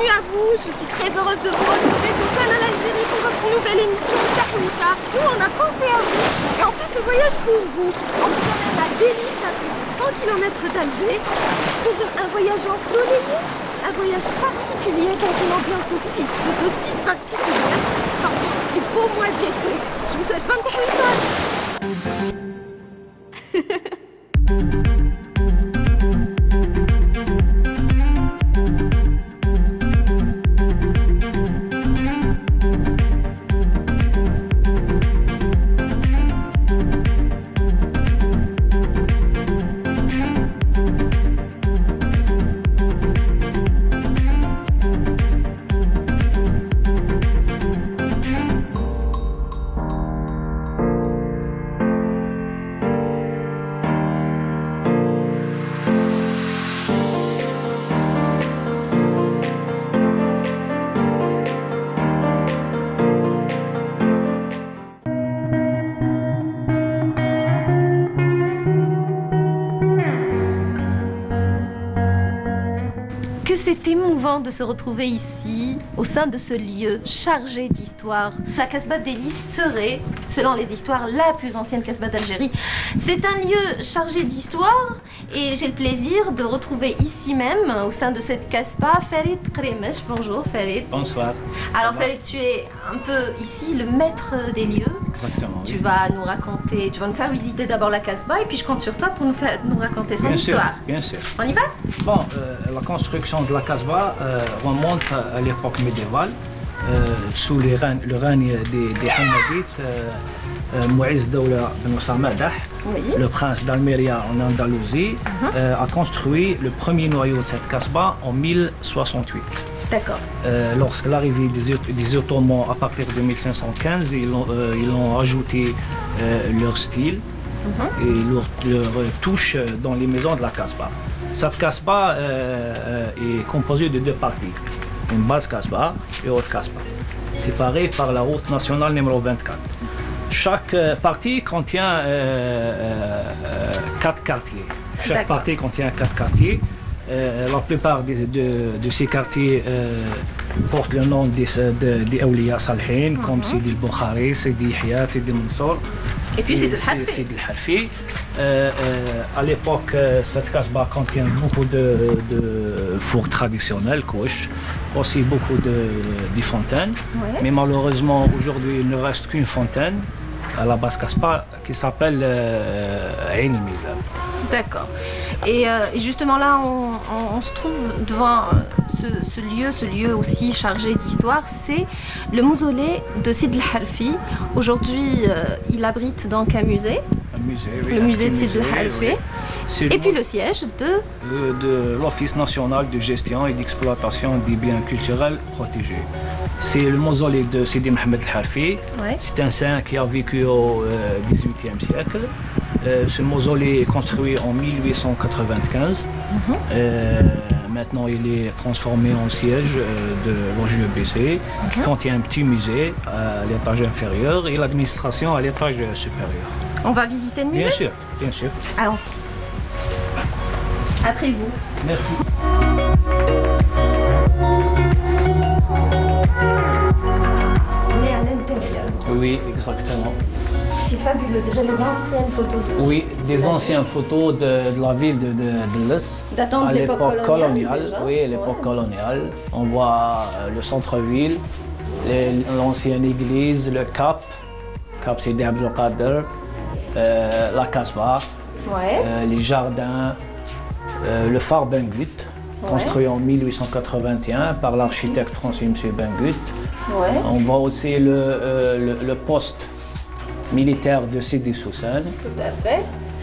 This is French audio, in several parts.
bienvenue à vous, je suis très heureuse de vous retrouver sur Canal Algérie pour votre nouvelle émission Tahoussa. Nous on a pensé à vous et on fait ce voyage pour vous. On vous emmène à Délice à plus de 100 km d'Alger pour un voyage ensoleillé, un voyage particulier dans une ambiance aussi particulière par les beaux mois d'été. Je vous souhaite bonne Tahoussa. C'est émouvant de se retrouver ici, au sein de ce lieu chargé d'histoire. La Kasbah Délice serait, selon les histoires, la plus ancienne Kasbah d'Algérie. C'est un lieu chargé d'histoire et j'ai le plaisir de retrouver ici même, au sein de cette Kasbah, Farid Kremesh. Bonjour Farid. Bonsoir. Alors Farid, tu es un peu ici le maître des lieux. Exactement. Tu vas nous raconter, tu vas nous faire visiter d'abord la Kasbah et puis je compte sur toi pour nous raconter son histoire. Bien sûr. On y va? Bon, la construction de la Kasbah remonte à l'époque médiévale, sous le règne des Hammadites. Mouiz Daoula Ben Samadah, le prince d'Almeria en Andalousie, a construit le premier noyau de cette Kasbah en 1068. D'accord. Lorsque l'arrivée des Ottomans à partir de 1515, ils ont ajouté leur style et leur touche dans les maisons de la Kasbah. Cette Kasbah est composée de deux parties, une base Kasbah et haute Kasbah, séparées par la route nationale numéro 24. Chaque partie contient 4 quartiers. Chaque partie contient 4 quartiers. La plupart de ces quartiers portent le nom des Awliya Salihin, comme Sidi el-Bukhari, Sidi Yahya, Sidi Mansour. Et puis Sidi el-Harfi. À l'époque, cette Kasbah contient beaucoup de fours traditionnels, couches, aussi beaucoup de fontaines. Ouais. Mais malheureusement, aujourd'hui, il ne reste qu'une fontaine à la base Kasbah qui s'appelle Ain el-Mizan. D'accord. Et justement là, on se trouve devant ce lieu aussi chargé d'histoire, c'est le mausolée de Sidi el-Harfi. Aujourd'hui, il abrite donc un musée. Le musée de Sidi el-Harfi. Et puis le siège de l'Office national de gestion et d'exploitation des biens culturels protégés. C'est le mausolée de Sidi Mohamed el-Harfi. Ouais. C'est un saint qui a vécu au XVIIIe siècle. Ce mausolée est construit en 1895. Maintenant, il est transformé en siège de l'OGEBC, qui contient un petit musée à l'étage inférieur et l'administration à l'étage supérieur. On va visiter le musée? Bien sûr, bien sûr. Allons-y. Après vous. Merci. On est à l'intérieur. Oui, exactement. C'est fabuleux, déjà les anciennes photos de... Oui, des anciennes photos de la ville de L'Es. Datant de l'époque coloniale. Oui, à l'époque coloniale. On voit le centre-ville, l'ancienne église, le Cap Sidi Abdelkader, la Kasbah, les jardins, le phare Bengut, construit en 1881 par l'architecte français M. Bengut. On voit aussi le poste militaire de Sidi Soussan. Tout à fait.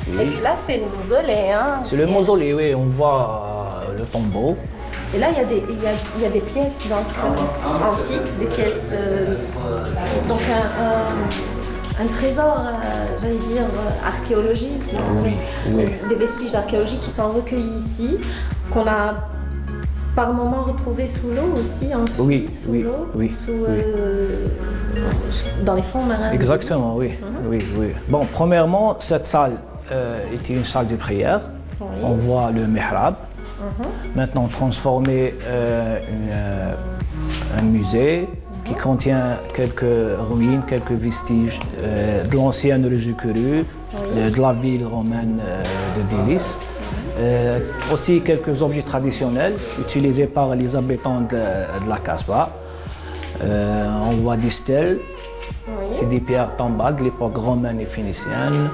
Oui. Et puis là, c'est le mausolée. Hein, c'est le mausolée, oui. On voit le tombeau. Et là, il y a des pièces donc, antiques, des pièces... donc un trésor, j'allais dire, archéologique. Oui. Des vestiges archéologiques qui sont recueillis ici, qu'on a par moment retrouvé sous l'eau aussi, sous l'eau, dans les fonds marins. Exactement, oui. Bon, premièrement, cette salle était une salle de prière. On voit le mihrab. Maintenant transformé un musée qui contient quelques ruines, quelques vestiges de l'ancienne Ruzukuru, de la ville romaine de Délice. Aussi quelques objets traditionnels utilisés par les habitants de la Casbah. On voit des stèles, c'est des pierres tombales de l'époque romaine et phénicienne.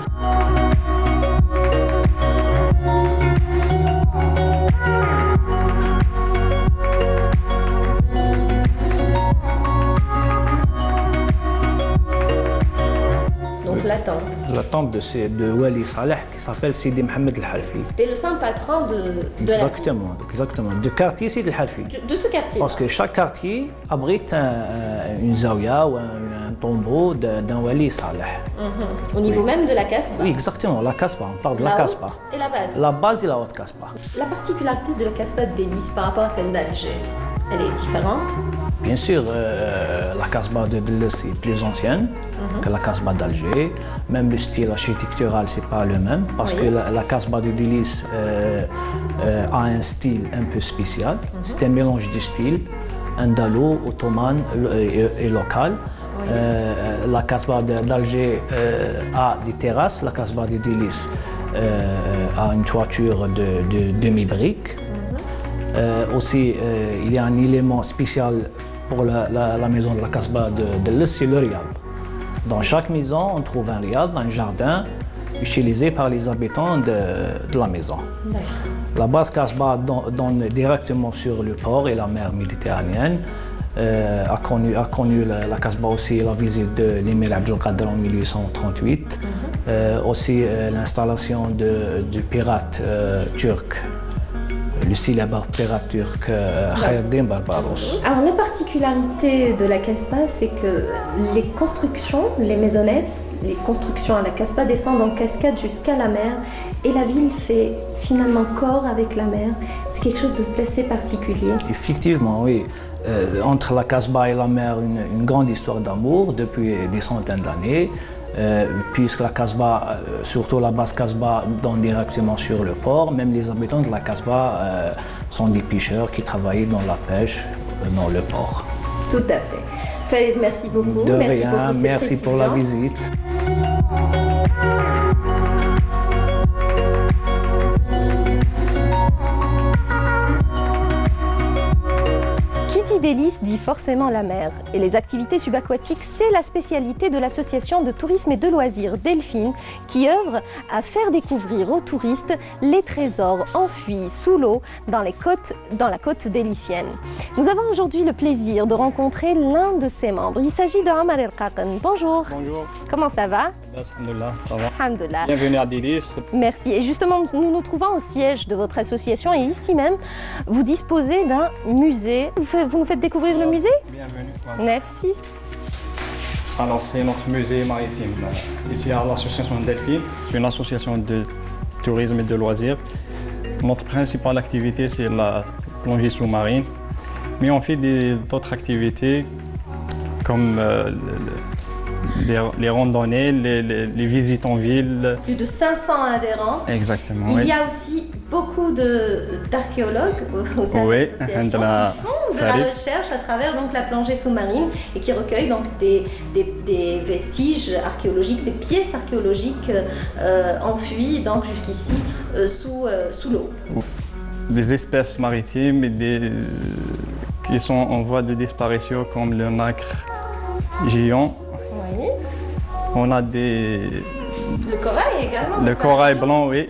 La tombe de Wali Saleh qui s'appelle Sidi Mohamed El-Halfi. C'était le saint patron de exactement, du quartier Sidi El-Halfi. De ce quartier. Parce que chaque quartier abrite une zaouia ou un tombeau d'un Wali Saleh. Au niveau même de la Casbah. Oui, exactement, la Casbah, on parle de la Casbah. Et la base. La base et la haute Casbah. La particularité de la Casbah de Délice par rapport à celle d'Alger, elle est différente? Bien sûr, la Casbah de Délice est plus ancienne que la Casbah d'Alger. Même le style architectural, ce n'est pas le même, parce que la Casbah de Délice a un style un peu spécial. C'est un mélange de styles, andalou, ottoman et local. La Casbah d'Alger a des terrasses, la Casbah de Délice a une toiture de demi-brique. Aussi, il y a un élément spécial pour la maison de la Casbah de Délice, c'est le riad. Dans chaque maison, on trouve un riad, un jardin utilisé par les habitants de la maison. La base Casbah donne directement sur le port et la mer Méditerranéenne. A connu la Casbah aussi la visite de l'émir Abdelkader en 1838. Aussi l'installation du pirate turc, le célèbre pirate turc Khayreddin Barbaros. Alors la particularité de la Casbah, c'est que les constructions, les maisonnettes, les constructions à la Casbah descendent en cascade jusqu'à la mer et la ville fait finalement corps avec la mer. C'est quelque chose d'assez particulier. Effectivement, oui. Entre la Casbah et la mer, une grande histoire d'amour depuis des centaines d'années. Puisque la Casbah, surtout la base Casbah, donne directement sur le port. Même les habitants de la Casbah sont des pêcheurs qui travaillent dans la pêche dans le port. Tout à fait. Khaled, merci beaucoup. De merci rien, pour toutes ces merci précisions. pour la visite. Délice dit forcément la mer et les activités subaquatiques, c'est la spécialité de l'association de tourisme et de loisirs Delphine qui œuvre à faire découvrir aux touristes les trésors enfuis sous l'eau dans la côte délicienne. Nous avons aujourd'hui le plaisir de rencontrer l'un de ses membres. Il s'agit de Omar El-Qaken. Bonjour. Bonjour. Comment ça va? Alhamdulillah, ça va. Alhamdulillah. Bienvenue à Délice. Merci. Et justement, nous nous trouvons au siège de votre association et ici même, vous disposez d'un musée. Vous nous faites découvrir le musée? Bienvenue. Merci. Alors, c'est notre musée maritime ici à l'association Delphine. C'est une association de tourisme et de loisirs. Notre principale activité, c'est la plongée sous-marine. Mais on fait d'autres activités comme les randonnées, les visites en ville. Plus de 500 adhérents. Exactement, Il y a aussi beaucoup d'archéologues au sein de l'association qui font de la recherche à travers donc, la plongée sous-marine et qui recueillent donc, des vestiges archéologiques, des pièces archéologiques enfuies donc jusqu'ici sous l'eau. Des espèces maritimes et qui sont en voie de disparition comme le nacre géant. Oui. On a le corail également. Le corail blanc, oui.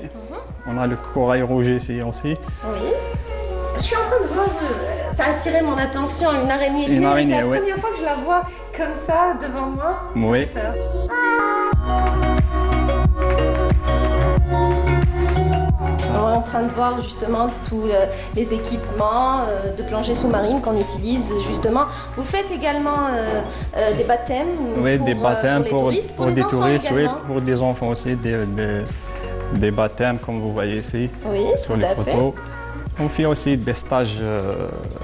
On a le corail rouge ici aussi. Oui. Je suis en train de voir, ça a attiré mon attention, une araignée. Une araignée, c'est la oui. première fois que je la vois comme ça devant moi. Oui. Ça fait peur. On est en train de voir justement tous les équipements de plongée sous-marine qu'on utilise justement. Vous faites également des baptêmes oui, des baptêmes pour des touristes, oui, également. pour des enfants aussi, des baptêmes comme vous voyez ici sur les photos. On fait aussi des stages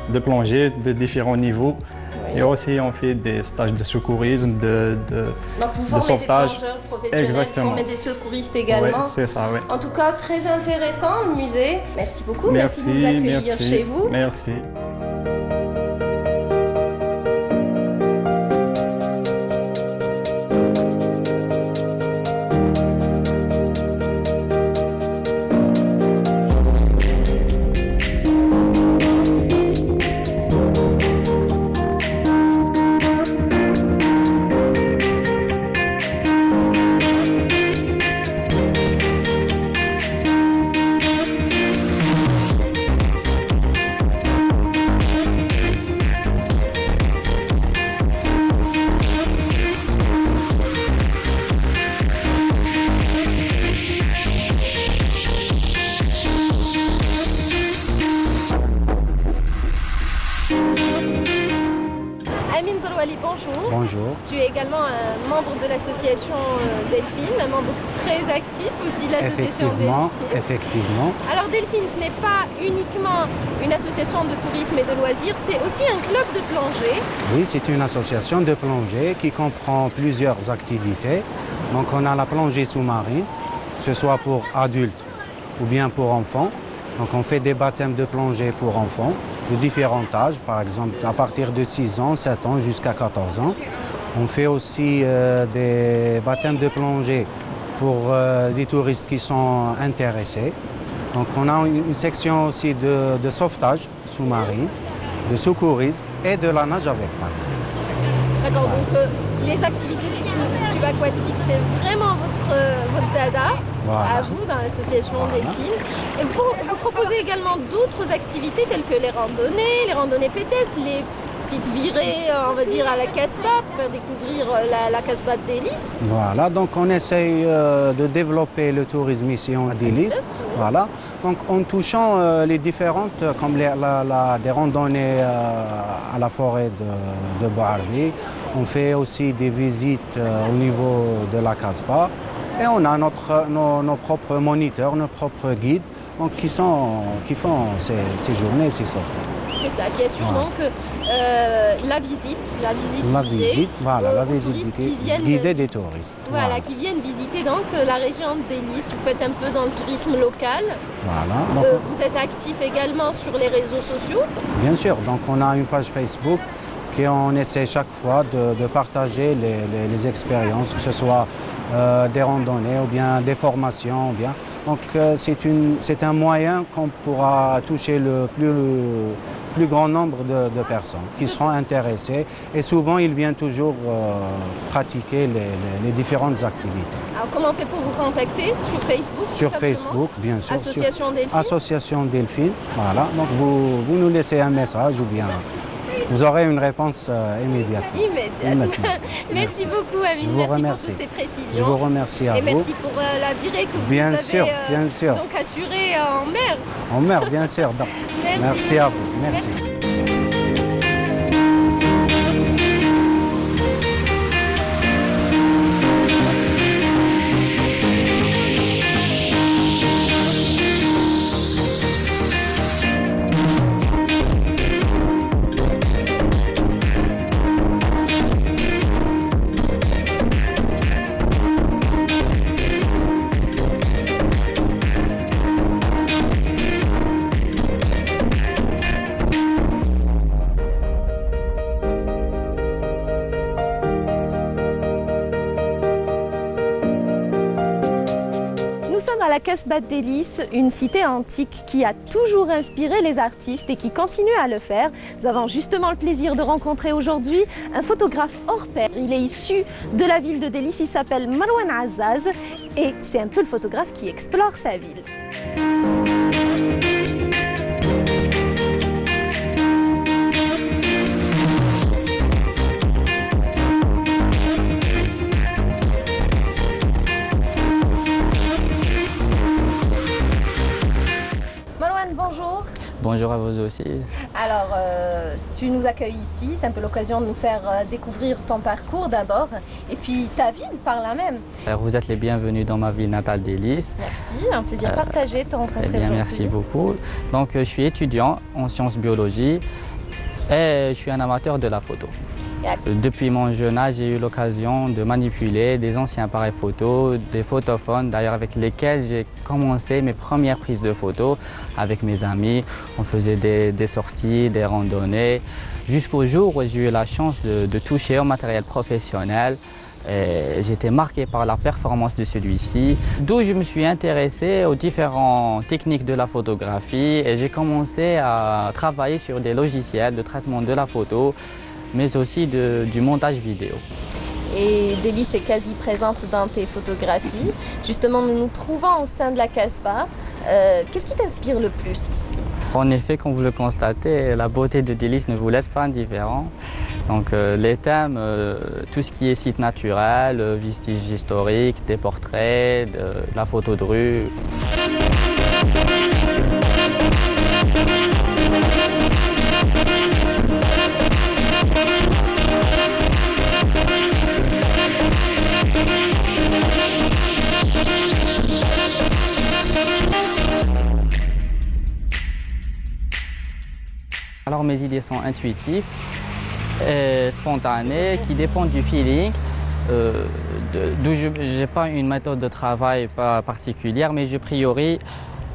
de plongée de différents niveaux. Oui. Et aussi, on fait des stages de secourisme, Donc vous formez des plongeurs professionnels, exactement. Vous formez des secouristes également. Oui, c'est ça, oui. En tout cas, très intéressant le musée. Merci beaucoup, merci de nous accueillir chez vous. Merci. Amine Zerouali, bonjour. Bonjour. Tu es également un membre de l'association Delphine, un membre très actif aussi de l'association Delphine. Effectivement. Alors Delphine, ce n'est pas uniquement une association de tourisme et de loisirs, c'est aussi un club de plongée. Oui, c'est une association de plongée qui comprend plusieurs activités. Donc on a la plongée sous-marine, que ce soit pour adultes ou bien pour enfants. Donc on fait des baptêmes de plongée pour enfants de différents âges, par exemple à partir de 6 ans, 7 ans jusqu'à 14 ans. On fait aussi des baptêmes de plongée pour les touristes qui sont intéressés. Donc on a une section aussi de sauvetage sous-marin, de secourisme et de la nage avec panne. D'accord, donc les activités subaquatiques, c'est vraiment votre dada, Voilà. à vous, dans l'association Delphine. Et vous proposez également d'autres activités telles que les randonnées pédestres, les petites virées, on va dire, à la Casbah, pour faire découvrir la Casbah de Délice. Voilà, donc on essaye de développer le tourisme ici en Délice. Voilà, donc en touchant les différentes, comme des randonnées à la forêt de Bouarbi. On fait aussi des visites au niveau de la Casbah. Et on a nos propres moniteurs, nos propres guides donc, qui font ces journées, ces sorties. C'est ça, qui assure donc la visite voilà, aux la visite guidée des touristes. Voilà, qui viennent visiter donc la région de Délice. Vous faites un peu dans le tourisme local. Voilà. Donc, vous êtes actif également sur les réseaux sociaux. Bien sûr, donc on a une page Facebook qu'on essaie chaque fois de partager les expériences, que ce soit des randonnées ou bien des formations. Ou bien. Donc c'est un moyen qu'on pourra toucher le plus grand nombre de personnes qui seront intéressées et souvent ils viennent toujours pratiquer les différentes activités. Alors comment on fait pour vous contacter? Sur Facebook? Sur Facebook, bien sûr. Association Delphine. Association Delphine, voilà. Donc vous nous laissez un message ou bien vous aurez une réponse immédiatement. Immédiatement. Merci beaucoup Amine, merci pour toutes ces précisions. Je vous remercie à vous. Et merci pour la virée que bien vous sûr, avez bien sûr. donc assurée en mer. En mer, bien sûr. Donc, merci à vous. Merci. À la Casbah de Délice, une cité antique qui a toujours inspiré les artistes et qui continue à le faire. Nous avons justement le plaisir de rencontrer aujourd'hui un photographe hors pair. Il est issu de la ville de Délice, il s'appelle Marwan Azzaz et c'est un peu le photographe qui explore sa ville. Bonjour. Bonjour à vous aussi. Alors, tu nous accueilles ici, c'est un peu l'occasion de nous faire découvrir ton parcours d'abord, et puis ta ville par là même. Vous êtes les bienvenus dans ma ville natale Délice. Merci, un plaisir partagé de te rencontrer aujourd'hui. Merci beaucoup. Donc, je suis étudiant en sciences biologie et je suis un amateur de la photo. Depuis mon jeune âge, j'ai eu l'occasion de manipuler des anciens appareils photo, des photophones d'ailleurs avec lesquels j'ai commencé mes premières prises de photos avec mes amis. On faisait des sorties, des randonnées, jusqu'au jour où j'ai eu la chance de toucher au matériel professionnel. J'étais marqué par la performance de celui-ci, d'où je me suis intéressé aux différentes techniques de la photographie et j'ai commencé à travailler sur des logiciels de traitement de la photo, mais aussi du montage vidéo. Et Délice est quasi présente dans tes photographies. Justement, nous nous trouvons au sein de la Casbah. Qu'est-ce qui t'inspire le plus ici? En effet, comme vous le constatez, la beauté de Délice ne vous laisse pas indifférent. Donc les thèmes, tout ce qui est site naturel, vestiges historiques, des portraits, de la photo de rue. idées sont intuitives, spontanées, qui dépendent du feeling. D'où je n'ai pas une méthode de travail particulière, mais je priorise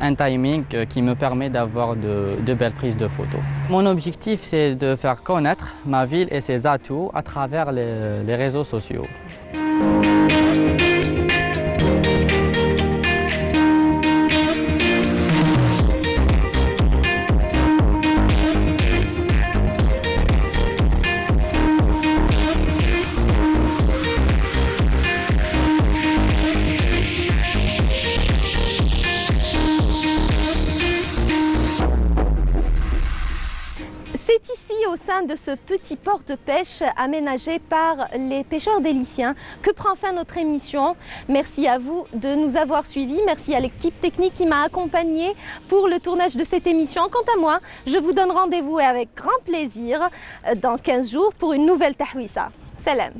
un timing qui me permet d'avoir de belles prises de photos. Mon objectif, c'est de faire connaître ma ville et ses atouts à travers les réseaux sociaux. C'est ici, au sein de ce petit port de pêche aménagé par les pêcheurs déliciens, que prend fin notre émission. Merci à vous de nous avoir suivis. Merci à l'équipe technique qui m'a accompagnée pour le tournage de cette émission. Quant à moi, je vous donne rendez-vous avec grand plaisir dans 15 jours pour une nouvelle Tahwissa. Salam.